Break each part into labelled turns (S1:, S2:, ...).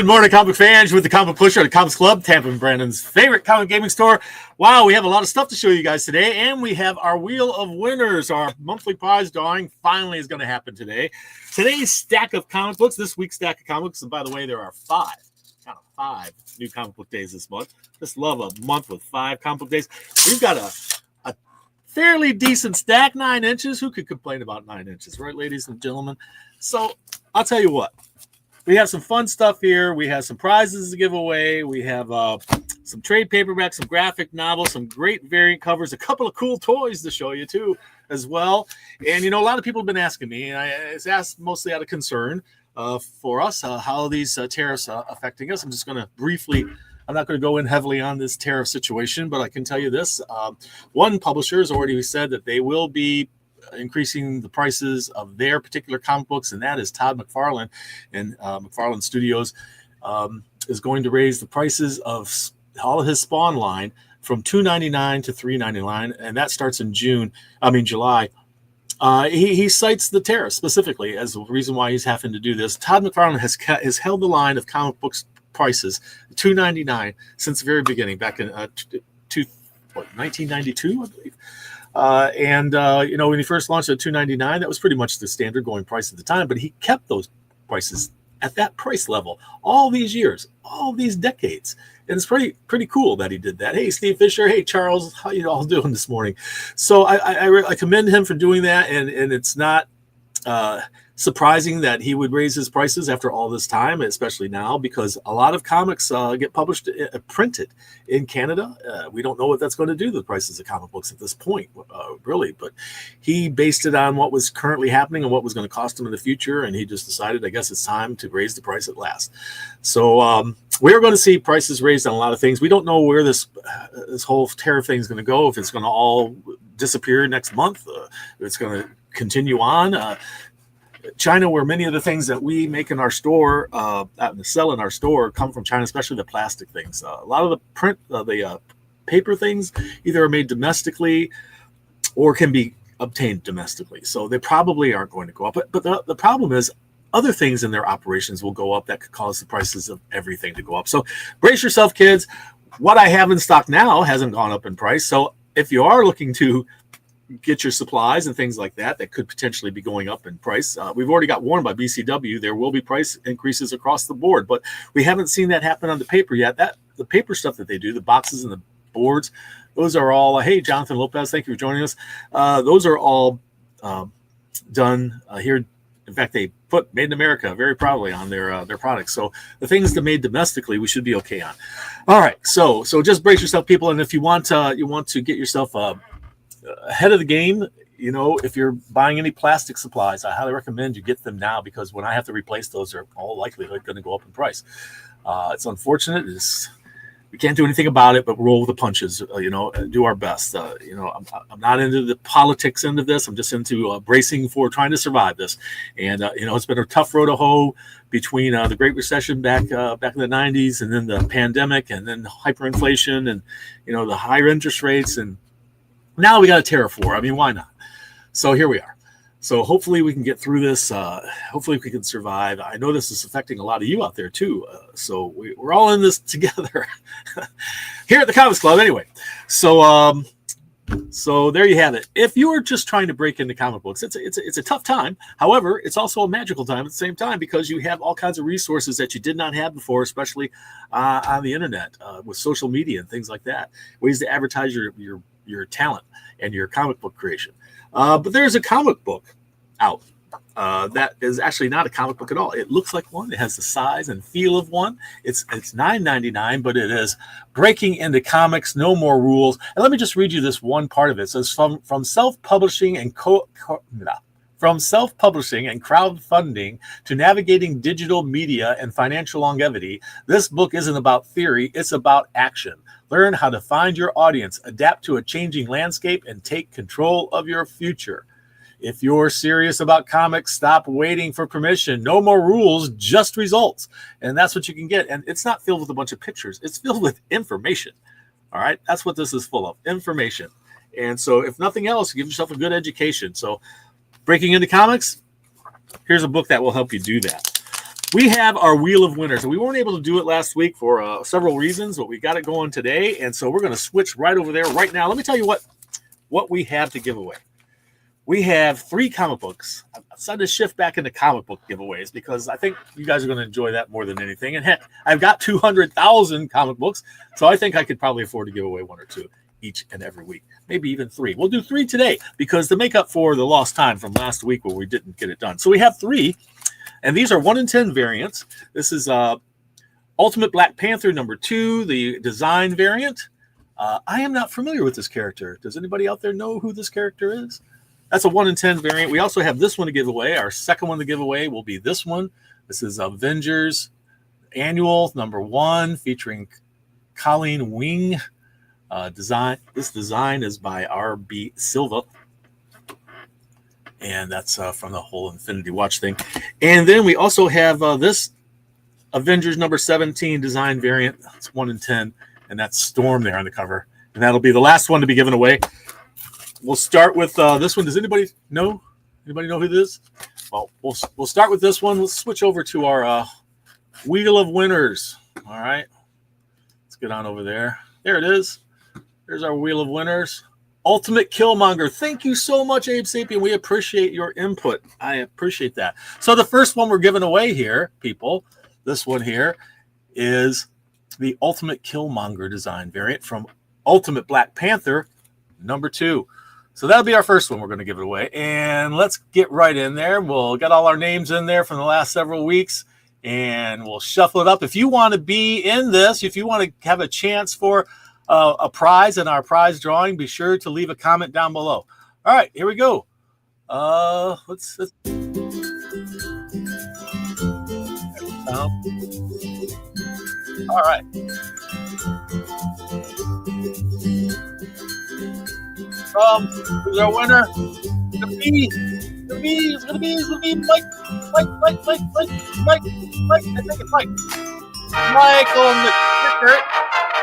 S1: Good morning, comic fans, with the Comic Pusher at the Comics Club, Tampa and Brandon's favorite comic gaming store. Wow, we have a lot of stuff to show you guys today, and we have our Wheel of Winners. Our monthly prize drawing finally is going to happen today. Today's stack of comic books, this week's stack of comic books, and by the way, there are five new comic book days this month. Just love a month with 5 comic book days. We've got a fairly decent stack, 9 inches. Who could complain about 9 inches, right, ladies and gentlemen? So I'll tell you what. We have some fun stuff here. We have some prizes to give away. We have some trade paperbacks, some graphic novels, some great variant covers, a couple of cool toys to show you too as well. And, you know, a lot of people have been asking me, and it's asked mostly out of concern for us, how these tariffs are affecting us. I'm just going to briefly, I'm not going to go in heavily on this tariff situation, but I can tell you this. One publisher has already said that they will be increasing the prices of their particular comic books, and that is Todd McFarlane. And McFarlane Studios is going to raise the prices of all of his Spawn line from $2.99 to $3.99, and that starts in July. He cites the tariff specifically as the reason why he's having to do this. Todd McFarlane has held the line of comic books prices $2.99 since the very beginning, back in 1992, I believe. You know, when he first launched at $2.99, that was pretty much the standard going price at the time, but he kept those prices at that price level all these years, all these decades. And it's pretty cool that he did that. Hey, Steve Fisher. Hey, Charles. How you all doing this morning? So I commend him for doing that. And it's not surprising that he would raise his prices after all this time, especially now, because a lot of comics get published, printed in Canada. We don't know what that's going to do to the prices of comic books at this point, really. But he based it on what was currently happening and what was going to cost him in the future, and he just decided, I guess it's time to raise the price at last. So we're going to see prices raised on a lot of things. We don't know where this whole tariff thing is going to go, if it's going to all disappear next month, if it's going to continue on. China, where many of the things that we make in our store, sell in our store, come from China, especially the plastic things. A lot of the paper things either are made domestically or can be obtained domestically. So they probably aren't going to go up. But the problem is other things in their operations will go up that could cause the prices of everything to go up. So brace yourself, kids. What I have in stock now hasn't gone up in price. So if you are looking to get your supplies and things like that could potentially be going up in price. We've already got warned by BCW. There will be price increases across the board, but we haven't seen that happen on the paper yet. The paper stuff that they do, the boxes and the boards, those are all, hey, Jonathan Lopez, thank you for joining us. Those are all done here. In fact, they put Made in America very proudly on their products. So the things that made domestically, we should be okay on. All right. So just brace yourself, people. And if you want to get yourself ahead of the game, you know, if you're buying any plastic supplies, I highly recommend you get them now, because when I have to replace those, they're all likelihood going to go up in price. It's unfortunate. We can't do anything about it, but roll with the punches, do our best. I'm not into the politics end of this. I'm just into bracing for trying to survive this. And, it's been a tough road to hoe between the Great Recession back in the 90s, and then the pandemic, and then hyperinflation, and, the higher interest rates. And now we got a tariff war. I mean, why not? So here we are. So hopefully we can get through this. Hopefully we can survive. I know this is affecting a lot of you out there too. So we're all in this together here at the Comics Club anyway. So there you have it. If you are just trying to break into comic books, it's a tough time. However, it's also a magical time at the same time, because you have all kinds of resources that you did not have before, especially on the internet with social media and things like that. Ways to advertise your talent and your comic book creation. But there's a comic book out that is actually not a comic book at all. It looks like one. It has the size and feel of one. It's $9.99, but it is Breaking into Comics, No More Rules. And let me just read you this one part of it. It says, from self-publishing and from self-publishing and crowdfunding to navigating digital media and financial longevity, this book isn't about theory, it's about action. Learn how to find your audience, adapt to a changing landscape, and take control of your future. If you're serious about comics, stop waiting for permission. No more rules, just results. And that's what you can get. And it's not filled with a bunch of pictures. It's filled with information. All right? That's what this is full of, information. And so if nothing else, give yourself a good education. So Breaking into Comics, here's a book that will help you do that. we have our Wheel of Winners. And we weren't able to do it last week for several reasons, but we got it going today. And so we're going to switch right over there right now. Let me tell you what we have to give away. We have 3 comic books. I've decided to shift back into comic book giveaways because I think you guys are going to enjoy that more than anything. And heck, I've got 200,000 comic books, so I think I could probably afford to give away 1 or 2 each and every week, maybe even 3. We'll do 3 today because to make up for the lost time from last week where we didn't get it done. So we have 3, and these are 1 in 10 variants. This is Ultimate Black Panther number 2, the design variant. I am not familiar with this character. Does anybody out there know who this character is? That's a 1 in 10 variant. We also have this one to give away. Our second one to give away will be this one. This is Avengers Annual number 1 featuring Colleen Wing. Design. This design is by R.B. Silva. And that's from the whole Infinity Watch thing. And then we also have this Avengers number 17 design variant. It's 1 in 10. And that's Storm there on the cover. And that'll be the last one to be given away. We'll start with this one. Does anybody know? Anybody know who this is? Well, we'll start with this one. Let's switch over to our Wheel of Winners. All right. Let's get on over there. There it is. There's our Wheel of Winners. Ultimate Killmonger. Thank you so much, Abe Sapien. We appreciate your input. I appreciate that. So the first one we're giving away here, people, this one here is the Ultimate Killmonger design variant from Ultimate Black Panther number 2. So that'll be our first one. We're going to give it away. And let's get right in there. We'll get all our names in there from the last several weeks, and we'll shuffle it up. If you want to be in this, if you want to have a chance for a prize in our prize drawing, be sure to leave a comment down below. All right, here we go. Let's all right. Who's our winner? The B is gonna be Mike. I think it's Mike. Michael McCrickert.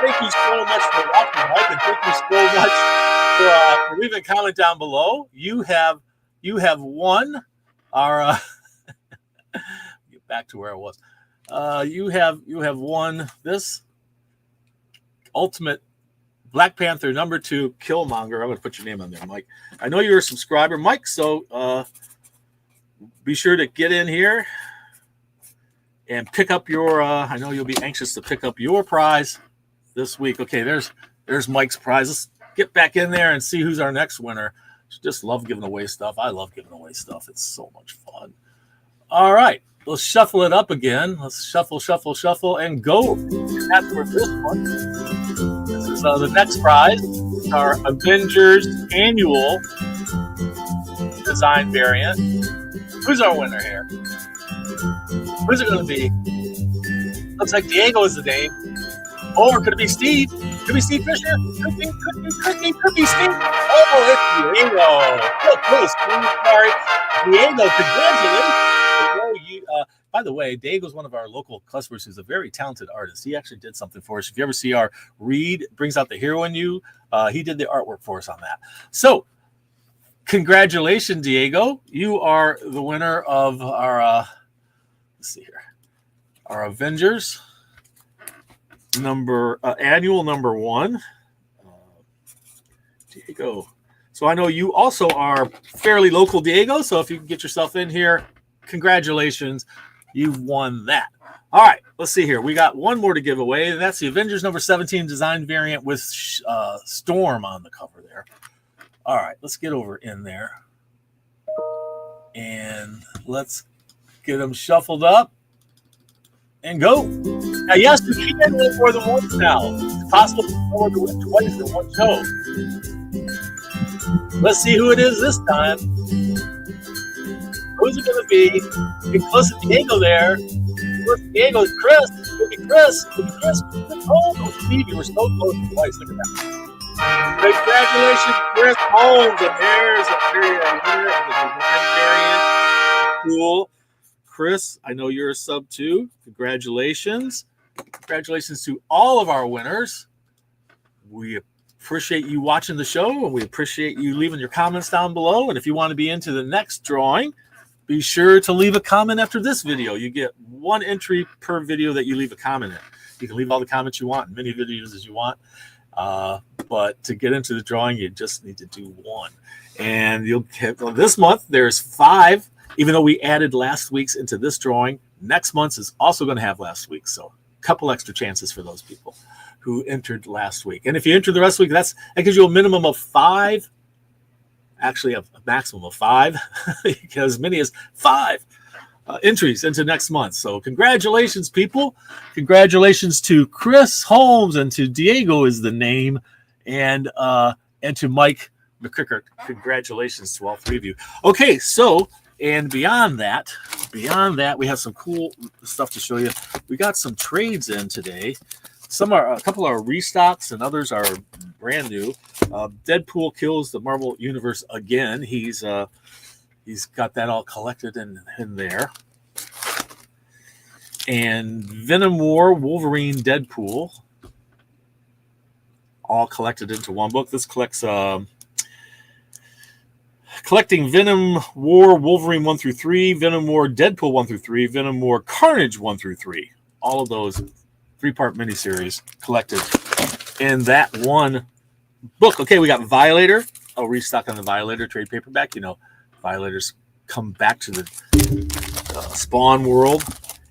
S1: Thank you so much for watching, Mike, and thank you so much for leaving a comment down below. You have won our get back to where I was. You have won this Ultimate Black Panther number 2 Killmonger. I'm going to put your name on there, Mike. I know you're a subscriber, Mike, so be sure to get in here and pick up your I know you'll be anxious to pick up your prize this week. Okay, there's Mike's prize. Let's get back in there and see who's our next winner. Just love giving away stuff. I love giving away stuff. It's so much fun. All right, let's shuffle it up again. Let's shuffle, and go. That's for this one. This is the next prize. It's our Avengers Annual design variant. Who's our winner here? Who's it going to be? Looks like Diego is the name. Or could it be Steve? Could be Steve Fisher? Could be Steve. Oh, it's Diego. Look, Steve. Sorry. Diego, congratulations. By the way, Diego's one of our local customers who's a very talented artist. He actually did something for us. If you ever see our Read Brings Out the Hero in You, he did the artwork for us on that. So, congratulations, Diego. You are the winner of our, let's see here, our Avengers annual number 1. Diego. So I know you also are fairly local, Diego. So if you can get yourself in here, congratulations. You've won that. All right, let's see here. We got one more to give away. And that's the Avengers number 17 design variant with Storm on the cover there. All right, let's get over in there. And let's get them shuffled up and go. Now, yes, you can win more than once now. It's possible to win twice in one show. Let's see who it is this time. Who's it going to be? Getting close to Diego there. Close to Diego is Chris. It could be Chris. Oh, Steve, you were so close twice. Look at that. Congratulations, Chris Holmes. And there's a winner of the design variant. Cool. Chris, I know you're a sub too. Congratulations. Congratulations to all of our winners. We appreciate you watching the show, and we appreciate you leaving your comments down below. And if you want to be into the next drawing, be sure to leave a comment after this video. You get 1 entry per video that you leave a comment in. You can leave all the comments you want, many videos as you want. But to get into the drawing, you just need to do 1. And you'll get, this month, there's 5. Even though we added last week's into this drawing, next month's is also going to have last week's. So a couple extra chances for those people who entered last week. And if you enter the rest of the week, that gives you a minimum of 5. Actually, a maximum of 5. You get as many as 5 entries into next month. So congratulations, people. Congratulations to Chris Holmes, and to Diego is the name, and to Mike McCrickert. Congratulations to all 3 of you. Okay, so, and beyond that, we have some cool stuff to show you. We got some trades in today. A couple are restocks, and others are brand new. Deadpool kills the Marvel Universe again. He's got that all collected in there. And Venom War, Wolverine, Deadpool, all collected into one book. This collects collecting Venom War, Wolverine 1 through 3, Venom War, Deadpool 1 through 3, Venom War, Carnage 1 through 3. All of those 3-part miniseries collected in that one book. Okay, we got Violator. Oh, restock on the Violator trade paperback. You know, Violators come back to the Spawn world.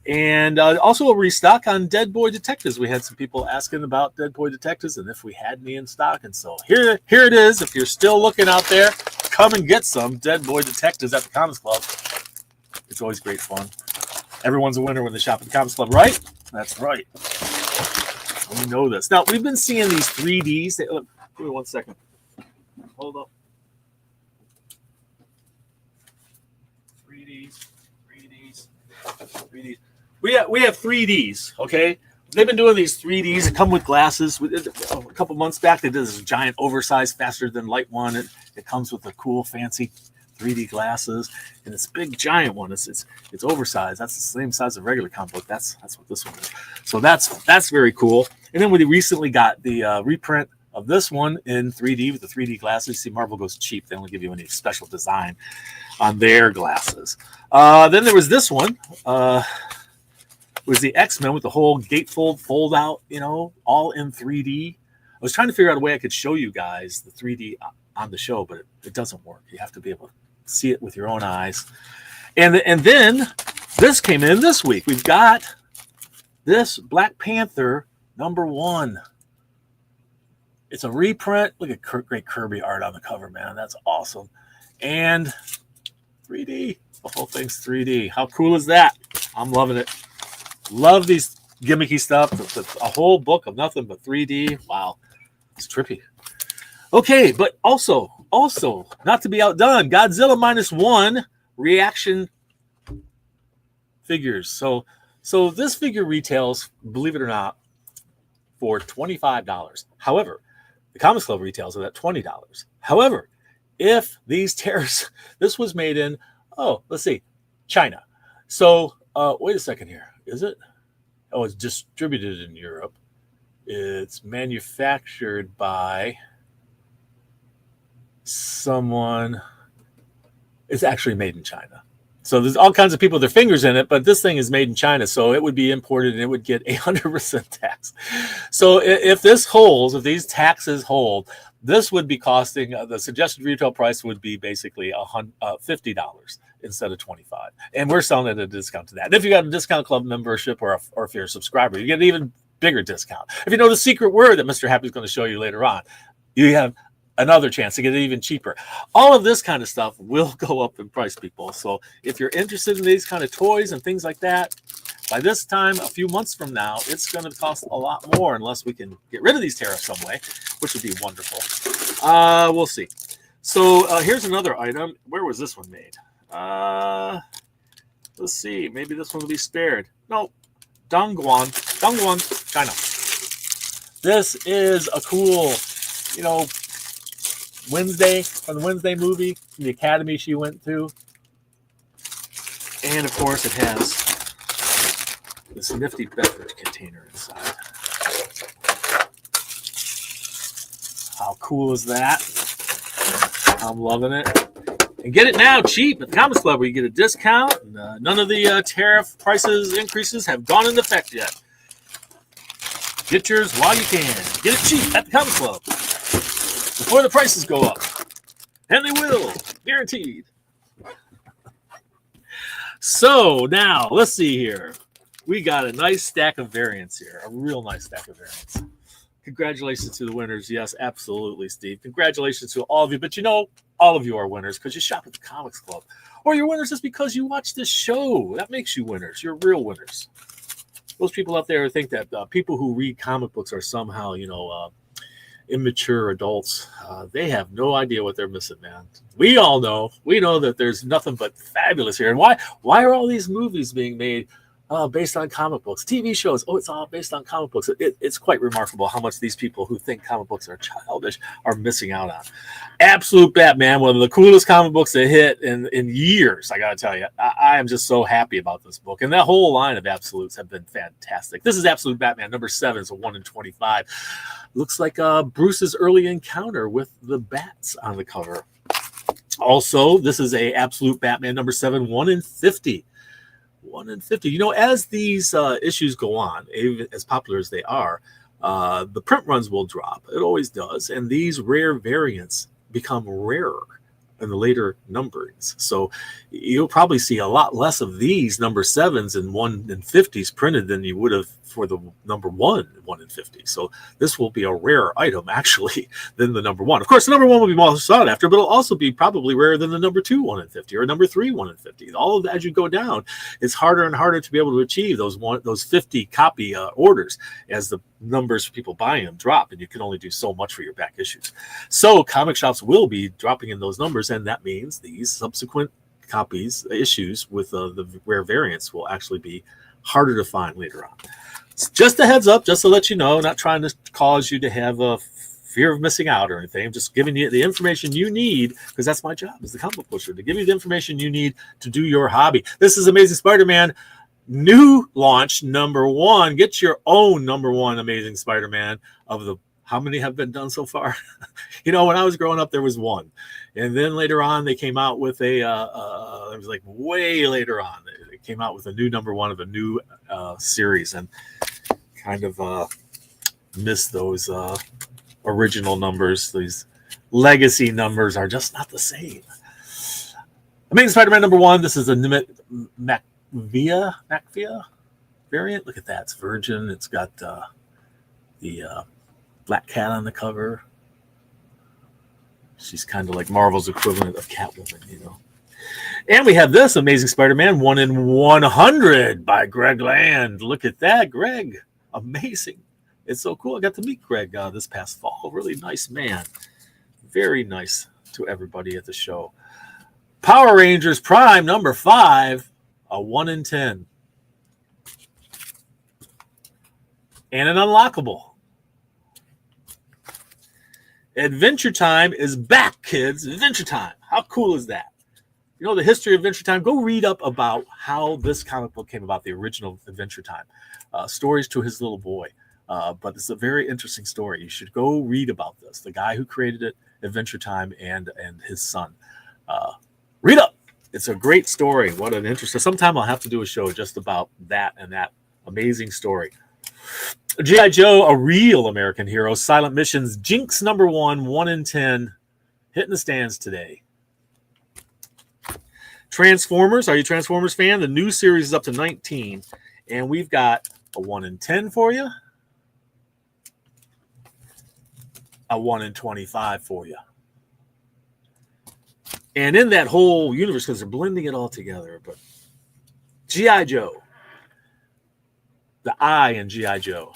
S1: And also a restock on Dead Boy Detectives. We had some people asking about Dead Boy Detectives and if we had any in stock. And so here it is. If you're still looking out there, come and get some Dead Boy Detectives at the Comics Club. It's always great fun. Everyone's a winner when they shop at the Comics Club, right? That's right. We know this. Now, we've been seeing these 3Ds. Look, give me 1 second. Hold up. 3Ds. We have 3Ds, okay? They've been doing these 3Ds that come with glasses. A couple months back, they did this giant, oversized, faster than light one. It comes with a cool, fancy 3D glasses, and it's a big, giant one. It's oversized. That's the same size as a regular comic book. That's what this one is. So that's very cool. And then we recently got the reprint of this one in 3D with the 3D glasses. See, Marvel goes cheap. They don't give you any special design on their glasses. Then there was this one. It was the X-Men with the whole gatefold fold out, all in 3D. I was trying to figure out a way I could show you guys the 3D on the show, but it doesn't work. You have to be able to see it with your own eyes. And then this came in this week. We've got this Black Panther #1. It's a reprint. Look at great Kirby art on the cover, man. That's awesome. And 3D. The whole thing's 3D. How cool is that? I'm loving it. Love these gimmicky stuff. A whole book of nothing but 3D. Wow. It's trippy. Okay, but also, not to be outdone, Godzilla -1 reaction figures. So this figure retails, believe it or not, for $25. However, the Comics Club retails it at $20. However, if these tariffs, this was made in, let's see, China. So wait a second here. Is it? Oh, it's distributed in Europe. It's manufactured by someone. It's actually made in China. So there's all kinds of people with their fingers in it, but this thing is made in China, so it would be imported and it would get 100% tax. So if this holds, if these taxes hold, this would be costing, the suggested retail price would be basically $50 instead of $25. And we're selling it at a discount to that. And if you got a discount club membership or if you're a subscriber, you get an even bigger discount. If you know the secret word that Mr. Happy is going to show you later on, you have another chance to get it even cheaper. All of this kind of stuff will go up in price, people. So if you're interested in these kind of toys and things like that, by this time, a few months from now, it's going to cost a lot more unless we can get rid of these tariffs some way, which would be wonderful. We'll see. So here's another item. Where was this one made? Let's see. Maybe this one will be spared. No, Dongguan, China. This is a cool, Wednesday, from the Wednesday movie, from the academy she went to. And of course it has this nifty beverage container inside. How cool is that? I'm loving it. And get it now cheap at the Comics Club, where you get a discount. And, none of the tariff prices increases have gone into effect yet. Get yours while you can. Get it cheap at the Comics Club before the prices go up. And they will. Guaranteed. So now, let's see here. We got a nice stack of variants here. A real nice stack of variants. Congratulations to the winners. Yes, absolutely, Steve. Congratulations to all of you. But you know, all of you are winners because you shop at the Comics Club. Or you're winners just because you watch this show. That makes you winners. You're real winners. Those people out there think that people who read comic books are somehow, immature adults. They have no idea what they're missing, man. We all know. We know that there's nothing but fabulous here. And why are all these movies being made based on comic books? TV shows, it's all based on comic books. It's quite remarkable how much these people who think comic books are childish are missing out on. Absolute Batman, one of the coolest comic books to hit in years, I got to tell you. I am just so happy about this book. And that whole line of Absolutes have been fantastic. This is Absolute Batman, number 7. It's a 1 in 25. Looks like Bruce's early encounter with the bats on the cover. Also, this is a Absolute Batman, number 7, 1 in 50. 1 in 50. You know, as these issues go on, as popular as they are, the print runs will drop. It always does. And these rare variants become rarer in the later numberings. So you'll probably see a lot less of these number 7s and 1 in 50s printed than you would have for the number 1 in 50. So this will be a rarer item, actually, than the number 1. Of course, the number 1 will be more sought after, but it'll also be probably rarer than the number 2 1 in 50 or number 3 1 in 50. All of that, as you go down, it's harder and harder to be able to achieve those 50 copy orders as the numbers of people buying them drop, and you can only do so much for your back issues. So comic shops will be dropping in those numbers, and that means these subsequent issues with the rare variants will actually be harder to find later on. Just a heads up, just to let you know, not trying to cause you to have a fear of missing out or anything. I'm just giving you the information you need, because that's my job as the comic book pusher, to give you the information you need to do your hobby. This is Amazing Spider-Man, new launch, number 1. Get your own number 1 Amazing Spider-Man of the, how many have been done so far? When I was growing up, there was 1. And then later on, they came out with it was like way later on. They came out with a new number 1 of a new series, and kind of missed those original numbers. These legacy numbers are just not the same. Amazing Spider-Man number 1. This is a Macvia variant. Look at that. It's Virgin. It's got the Black Cat on the cover. She's kind of like Marvel's equivalent of Catwoman, And we have this Amazing Spider-Man 1 in 100 by Greg Land. Look at that, Greg. Amazing. It's so cool. I got to meet Greg this past fall. Really nice man. Very nice to everybody at the show. Power Rangers Prime number 5, a 1 in 10. And an unlockable. Adventure Time is back, kids. Adventure Time. How cool is that? The history of Adventure Time. Go read up about how this comic book came about, the original Adventure Time. Stories to his little boy. But it's a very interesting story. You should go read about this. The guy who created it, Adventure Time, and his son. Read up. It's a great story. What an interesting. Sometime I'll have to do a show just about that and that amazing story. G.I. Joe, a real American hero. Silent Missions, Jinx number 1, 1 in 10. Hitting the stands today. Transformers, are you a Transformers fan? The new series is up to 19. And we've got a 1 in 10 for you. A 1 in 25 for you. And in that whole universe, because they're blending it all together, but G.I. Joe. The I in G.I. Joe.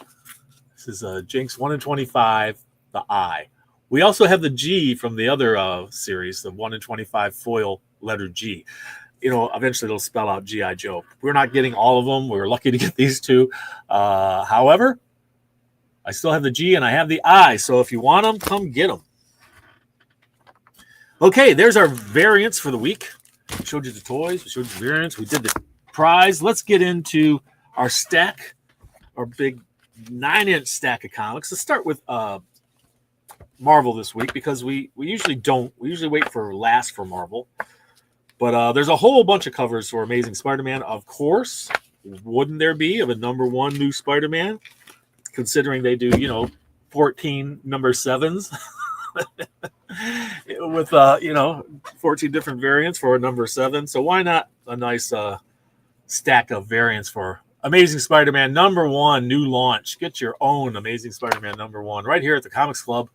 S1: This is Jinx 1 in 25, the I. We also have the G from the other series, the 1 in 25 foil letter G. Eventually it'll spell out G.I. Joe. We're not getting all of them. We're lucky to get these 2. However, I still have the G and I have the I. So if you want them, come get them. Okay, there's our variants for the week. We showed you the toys. We showed you the variants. We did the prize. Let's get into our stack, our big 9-inch stack of comics. Let's start with Marvel this week, because we usually don't. We usually wait for last for Marvel. But there's a whole bunch of covers for Amazing Spider-Man, of course. Wouldn't there be, of a #1 new Spider-Man? Considering they do, 14 number 7s with 14 different variants for a number 7. So why not a nice stack of variants for Amazing Spider-Man #1 new launch? Get your own Amazing Spider-Man #1 right here at the Comics Club.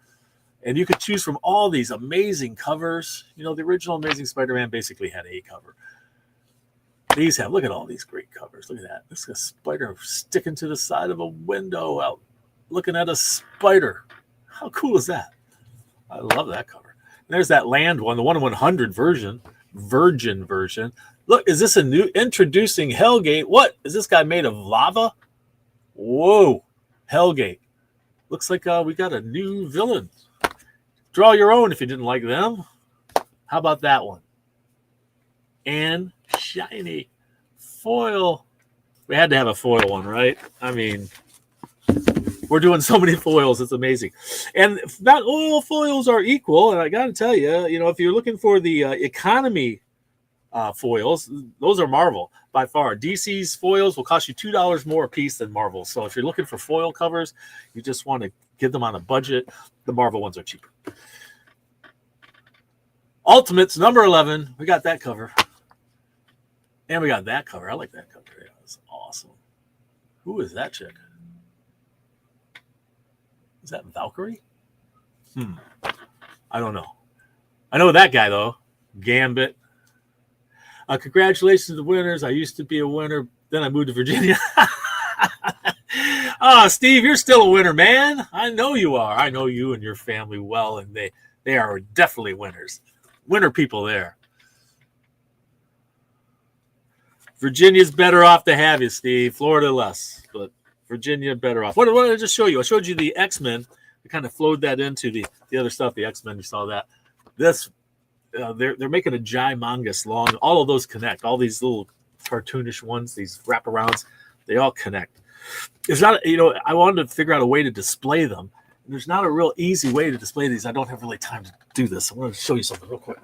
S1: And you could choose from all these amazing covers. The original Amazing Spider-Man basically had a cover. These look at all these great covers. Look at that. This is a spider sticking to the side of a window out looking at a spider. How cool is that? I love that cover. And there's that land one, the 1/100 version, virgin version. Look, is this a new introducing Hellgate? What? Is this guy made of lava? Whoa. Hellgate. Looks like we got a new villain. Draw your own if you didn't like them. How about that one? And shiny foil. We had to have a foil one, right? I mean, we're doing so many foils. It's amazing. And not all foils are equal. And I got to tell you, if you're looking for the economy foils, those are Marvel by far. DC's foils will cost you $2 more a piece than Marvel. So if you're looking for foil covers, you just want to get them on a budget. The Marvel ones are cheaper. Ultimates #11. We got that cover. And we got that cover. I like that cover. Yeah, that's awesome. Who is that chick? Is that Valkyrie? I don't know. I know that guy, though. Gambit. Congratulations to the winners. I used to be a winner. Then I moved to Virginia. Steve, you're still a winner, man. I know you are. I know you and your family well, and they are definitely winners. Winner people there. Virginia's better off to have you, Steve. Florida less, but Virginia better off. What did I just show you? I showed you the X-Men. I kind of flowed that into the other stuff. The X-Men, you saw that. This, they're making a Gigmongus long. All of those connect. All these little cartoonish ones, these wraparounds, they all connect. It's not, I wanted to figure out a way to display them. And there's not a real easy way to display these. I don't have really time to do this. I want to show you something real quick.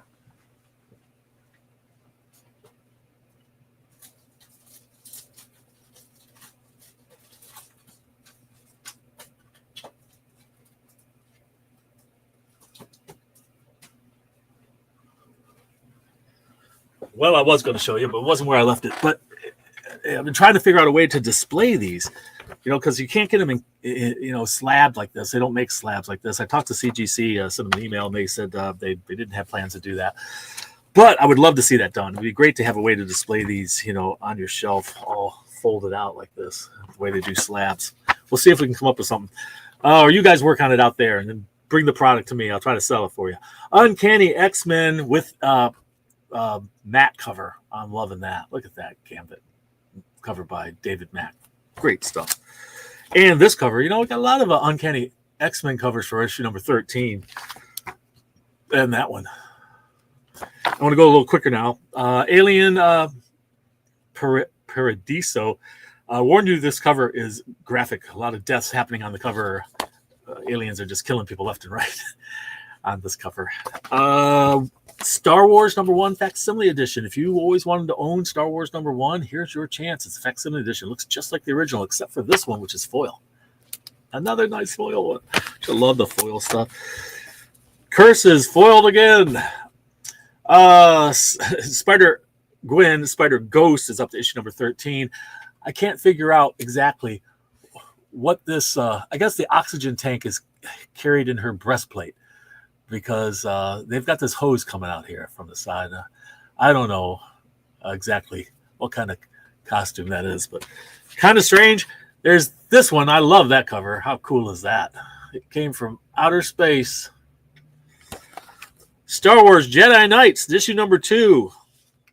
S1: Well, I was going to show you, but it wasn't where I left it. But I've been trying to figure out a way to display these, because you can't get them in, slabbed like this. They don't make slabs like this. I talked to CGC, sent them an email, and they said they didn't have plans to do that. But I would love to see that done. It would be great to have a way to display these, on your shelf, all folded out like this, the way they do slabs. We'll see if we can come up with something. Or you guys work on it out there, and then bring the product to me. I'll try to sell it for you. Uncanny X-Men with matte cover. I'm loving that. Look at that Gambit cover by David Mack. Great stuff. And this cover, we got a lot of Uncanny X-Men covers for issue number 13. And that one. I want to go a little quicker now. Alien Paradiso. Warned you this cover is graphic. A lot of deaths happening on the cover. Aliens are just killing people left and right on this cover. Star Wars #1 facsimile edition. If you always wanted to own Star Wars #1, here's your chance. It's a facsimile edition. It looks just like the original, except for this one, which is foil. Another nice foil one. I love the foil stuff. Curses foiled again. Spider-Gwen, Spider-Ghost is up to issue number 13. I can't figure out exactly what this, I guess the oxygen tank is carried in her breastplate, because they've got this hose coming out here from the side. I don't know exactly what kind of costume that is, but kind of strange. There's this one. I love that cover. How cool is that? It came from outer space. Star Wars Jedi Knights, issue number 2.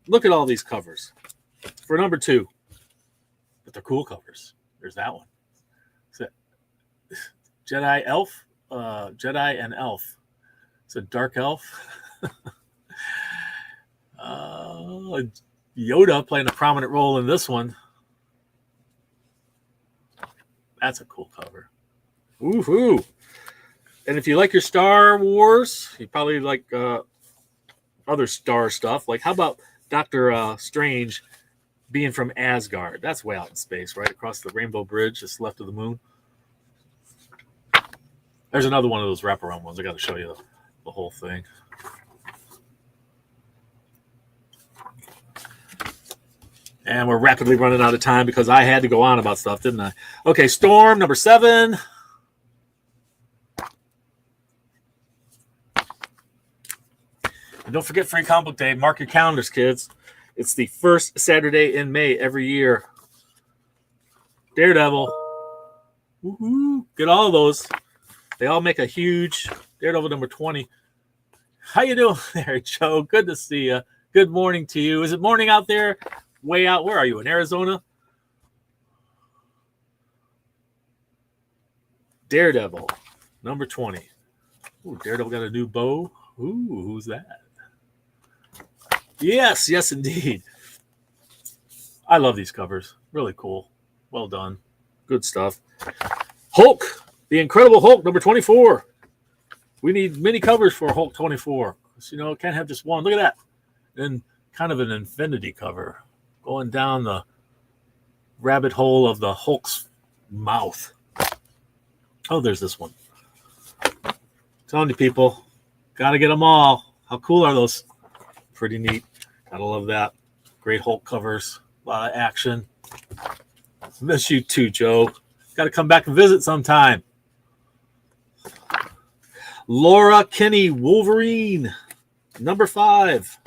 S1: Look at all these covers for number 2. But they're cool covers. There's that one. Jedi Elf. Jedi and Elf. It's a dark elf. Yoda playing a prominent role in this one. That's a cool cover. Woohoo! And if you like your Star Wars, you probably like other Star stuff. Like, how about Dr. Strange being from Asgard. That's way out in space, right across the Rainbow Bridge, just left of the moon. There's another one of those wraparound ones. I got to show you the whole thing. And we're rapidly running out of time because I had to go on about stuff, didn't I? Okay, Storm, number 7. And don't forget Free Comic Book Day. Mark your calendars, kids. It's the first Saturday in May every year. Daredevil. Woohoo. Get all of those. They all make a huge Daredevil number 20. How you doing there, Joe? Good to see you. Good morning to you. Is it morning out there? Way out. Where are you? In Arizona? Daredevil number 20. Ooh, Daredevil got a new bow. Ooh, who's that? Yes, yes, indeed. I love these covers. Really cool. Well done. Good stuff. Hulk, the Incredible Hulk, number 24. We need many covers for Hulk 24. So, you know, can't have just one. Look at that. And kind of an infinity cover going down the rabbit hole of the Hulk's mouth. Oh, there's this one. Telling you people, got to get them all. How cool are those? Pretty neat. Gotta love that. Great Hulk covers. A lot of action. Miss you too, Joe. Got to come back and visit sometime. Laura Kinney, Wolverine, number 5.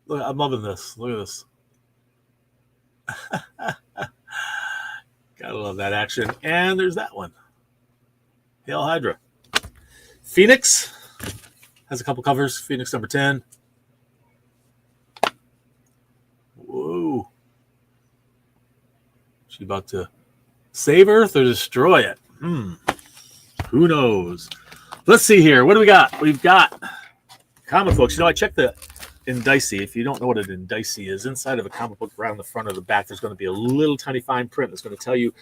S1: Look, I'm loving this. Look at this. Gotta love that action. And there's that one. Hail Hydra. Phoenix has a couple covers. Phoenix number 10. Whoa. She about to save Earth or destroy it? Who knows? Let's see here. What do we got? We've got comic books. You know, I checked the indice. If you don't know what an indice is, inside of a comic book around the front or the back, there's going to be a little tiny fine print that's going to tell you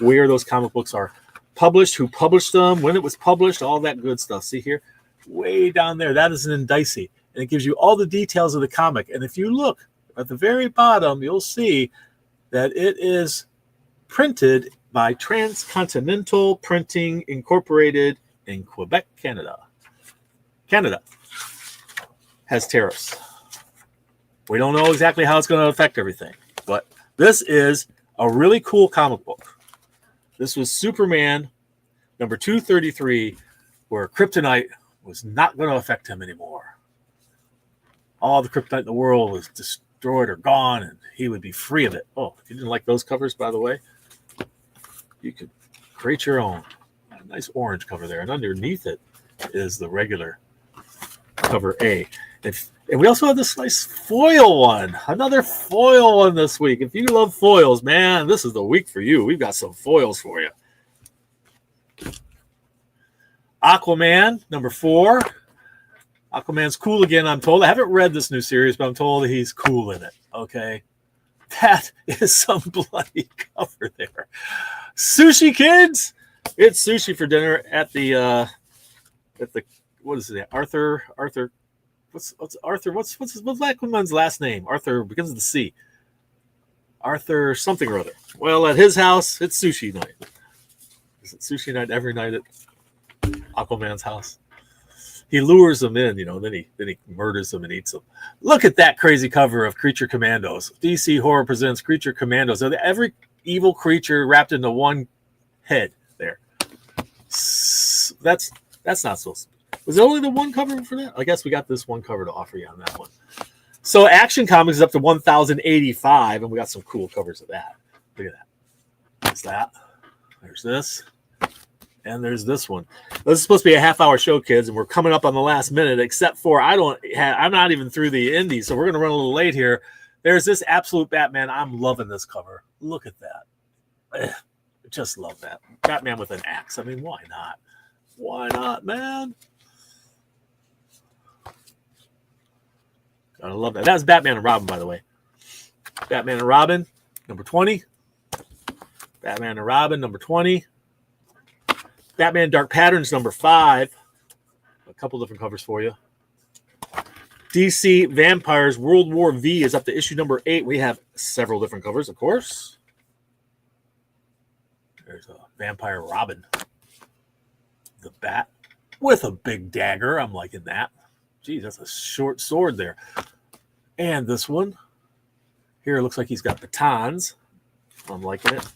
S1: where those comic books are published, who published them, when it was published, all that good stuff. See here? Way down there, that is an indice. And it gives you all the details of the comic. And if you look at the very bottom, you'll see that it is printed by Transcontinental Printing Incorporated in Quebec, Canada. Canada has tariffs. We don't know exactly how it's going to affect everything, but this is a really cool comic book. This was Superman number 233, where kryptonite was not going to affect him anymore. All the kryptonite in the world was destroyed or gone, and he would be free of it. Oh, if you didn't like those covers, by the way, you could create your own. A nice orange cover there, and underneath it is the regular cover A. And we also have this nice foil one. Another foil one this week. If you love foils, man, this is the week for you. We've got some foils for you. Aquaman, number 4. Aquaman's cool again, I'm told. I haven't read this new series, but I'm told that he's cool in it. Okay. That is some bloody cover there. Sushi Kids. It's sushi for dinner at the what is it? Arthur. What's Aquaman's last name? Arthur begins with the C. Arthur something or other. Well, at his house, it's sushi night. Is it sushi night every night at Aquaman's house? He lures them in, you know, then he murders them and eats them. Look at that crazy cover of Creature Commandos. DC Horror presents Creature Commandos. Every evil creature wrapped into one head there. That's not so. Was it only the one cover for that? I guess we got this one cover to offer you on that one. So Action Comics is up to 1,085, and we got some cool covers of that. Look at that. There's that. There's this. And there's this one. This is supposed to be a half-hour show, kids, and we're coming up on the last minute, except for I'm not even through the indies, so we're going to run a little late here. There's this Absolute Batman. I'm loving this cover. Look at that. Just love that. Batman with an axe. I mean, why not? Why not, man? I love that. That was Batman and Robin, by the way. Batman and Robin, number 20. Batman and Robin, number 20. Batman Dark Patterns, number 5. A couple different covers for you. DC Vampires World War V is up to issue number 8. We have several different covers, of course. There's a Vampire Robin. The bat with a big dagger. I'm liking that. Geez, that's a short sword there. And this one. Here it looks like he's got batons. I'm liking it.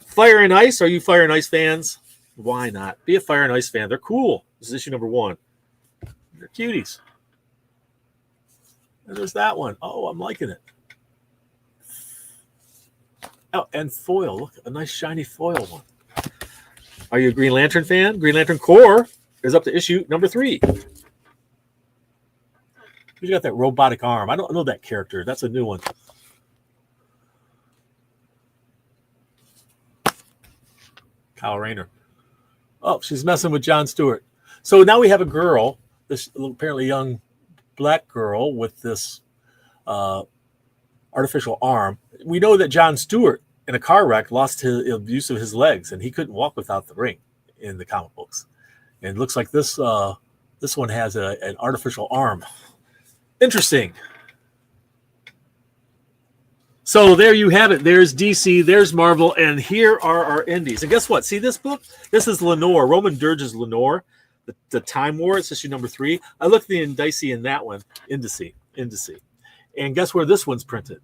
S1: Fire and Ice. Are you Fire and Ice fans? Why not? Be a Fire and Ice fan. They're cool. This is issue number 1. They're cuties. And there's that one. Oh, I'm liking it. Oh, and foil. Look, a nice shiny foil one. Are you a Green Lantern fan? Green Lantern Corps is up to issue number 3. Who's got that robotic arm? I don't know that character. That's a new one. Kyle Rayner. Oh, she's messing with John Stewart. So now we have a girl, this apparently young black girl with this artificial arm. We know that John Stewart in a car wreck lost his use of his legs, and he couldn't walk without the ring in the comic books. And it looks like this one has an artificial arm. Interesting. So there you have it. There's DC, there's Marvel, and here are our indies. And guess what? See this book? This is Lenore, Roman Dirge's Lenore, the Time War. It's issue number 3. I looked at the indice in that one, indice. And guess where this one's printed?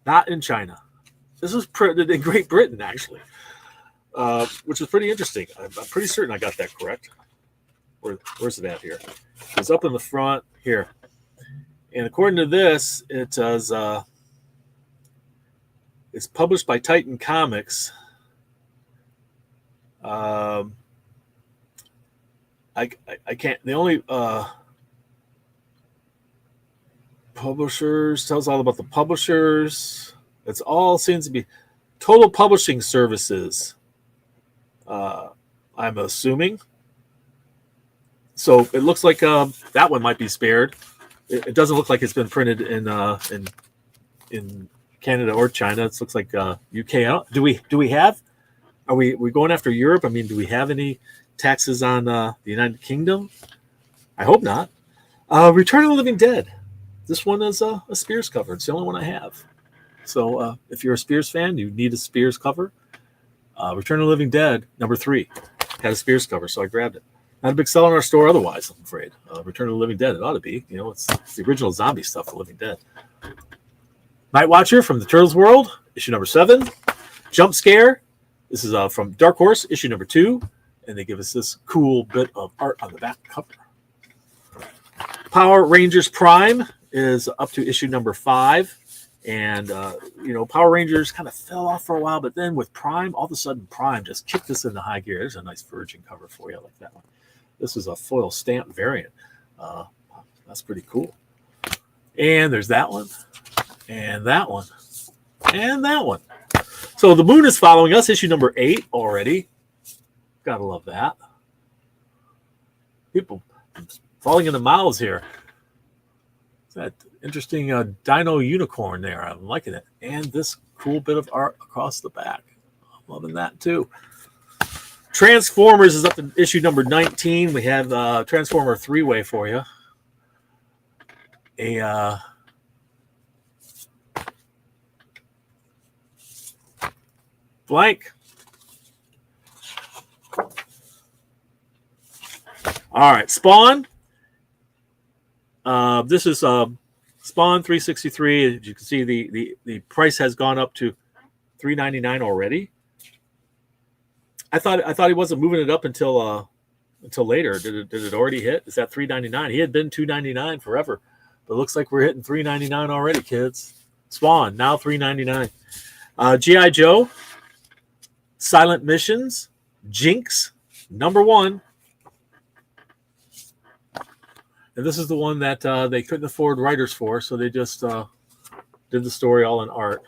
S1: Not in China. This was printed in Great Britain, actually, which is pretty interesting. I'm pretty certain I got that correct. Where's it at here? It's up in the front here. And according to this, it does. It's published by Titan Comics. I can't. The only publishers tells all about the publishers. It's all seems to be Total Publishing Services. I'm assuming. So it looks like that one might be spared. It doesn't look like it's been printed in Canada or China. It looks like UK. Do we have? Are we going after Europe? I mean, do we have any taxes on the United Kingdom? I hope not. Return of the Living Dead. This one is a Spears cover. It's the only one I have. So if you're a Spears fan, you need a Spears cover. Return of the Living Dead, number 3, had a Spears cover, so I grabbed it. Not a big seller in our store otherwise, I'm afraid. Return of the Living Dead, it ought to be. You know, it's the original zombie stuff, The Living Dead. Night Watcher from the Turtles World, issue number 7. Jump Scare, this is from Dark Horse, issue number 2. And they give us this cool bit of art on the back cover. Power Rangers Prime is up to issue number 5. And, Power Rangers kind of fell off for a while, but then with Prime, all of a sudden Prime just kicked us into high gear. There's a nice Virgin cover for you. I like that one. This is a foil stamp variant. That's pretty cool. And there's that one. And that one. And that one. So the Moon is following us, issue number 8 already. Gotta love that. People falling in the mouths here. That interesting dino unicorn there. I'm liking it. And this cool bit of art across the back. I'm loving that too. Transformers is up to issue number 19. We have Transformer 3-way for you. Blank. All right, Spawn. This is Spawn 363. As you can see, the price has gone up to $3.99 already. I thought he wasn't moving it up until later. Did it already hit? Is that $3.99? He had been $2.99 forever, but it looks like we're hitting $3.99 already, kids. Spawn now $3.99. G.I. Joe, Silent Missions, Jinx, number 1. And this is the one that they couldn't afford writers for, so they just did the story all in art.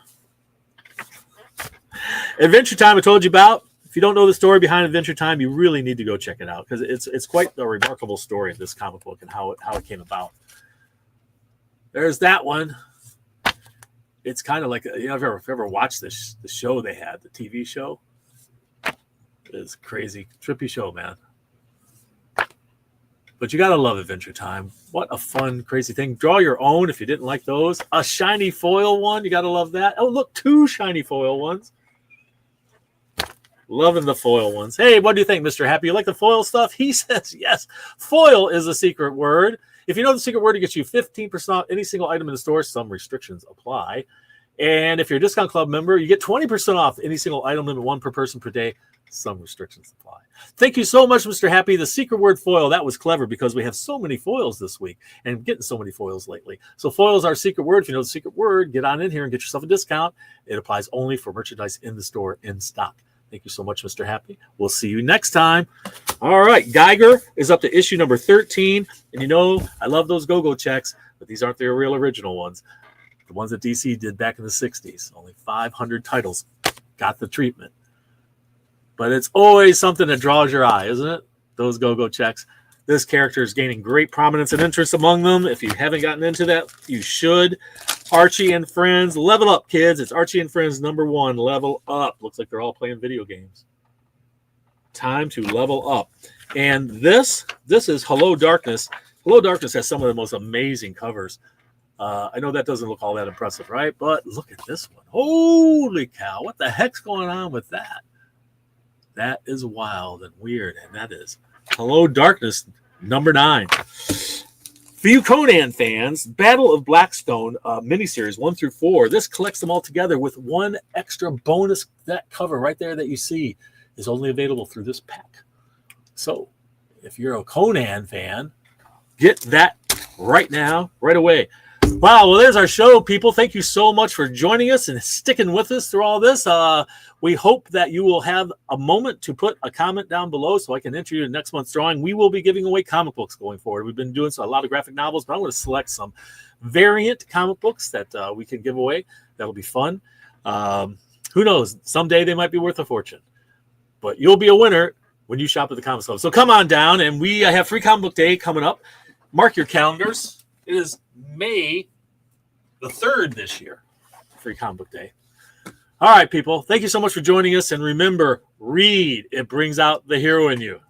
S1: Adventure Time I told you about. If you don't know the story behind Adventure Time, you really need to go check it out because it's quite a remarkable story in this comic book and how it came about. There's that one. It's kind of like, if you ever watched the show they had, the TV show. It's crazy, trippy show, man. But you got to love Adventure Time. What a fun, crazy thing. Draw your own if you didn't like those. A shiny foil one. You got to love that. Oh, look, 2 shiny foil ones. Loving the foil ones. Hey, what do you think, Mr. Happy? You like the foil stuff? He says yes. Foil is a secret word. If you know the secret word, it gets you 15% off any single item in the store. Some restrictions apply. And if you're a discount club member, you get 20% off any single item, limit 1 per person per day. Some restrictions apply. Thank you so much, Mr. Happy. The secret word foil, that was clever because we have so many foils this week and getting so many foils lately. So foil is our secret word. If you know the secret word, get on in here and get yourself a discount. It applies only for merchandise in the store in stock. Thank you so much, Mr. Happy. We'll see you next time. All right, Geiger is up to issue number 13. And you know, I love those go-go checks, but these aren't the real original ones. The ones that DC did back in the 60s. Only 500 titles got the treatment. But it's always something that draws your eye, isn't it? Those go-go checks. This character is gaining great prominence and interest among them. If you haven't gotten into that, you should. Archie and Friends. Level up, kids. It's Archie and Friends #1. Level up. Looks like they're all playing video games. Time to level up. And this is Hello Darkness. Hello Darkness has some of the most amazing covers. I know that doesn't look all that impressive, right? But look at this one. Holy cow. What the heck's going on with that? That is wild and weird. And that is Hello Darkness #9. For you Conan fans, Battle of Blackstone miniseries 1 through 4. This collects them all together with one extra bonus. That cover right there that you see is only available through this pack. So if you're a Conan fan, get that right now, right away. Wow, well, there's our show, people. Thank you so much for joining us and sticking with us through all this. We hope that you will have a moment to put a comment down below so I can enter you in next month's drawing. We will be giving away comic books going forward. We've been doing a lot of graphic novels, but I'm going to select some variant comic books that we can give away. That'll be fun. Who knows? Someday they might be worth a fortune. But you'll be a winner when you shop at the comic club. So come on down, and we have Free Comic Book Day coming up. Mark your calendars. It is May the 3rd this year, Free Comic Book Day. All right, people. Thank you so much for joining us. And remember, read. It brings out the hero in you.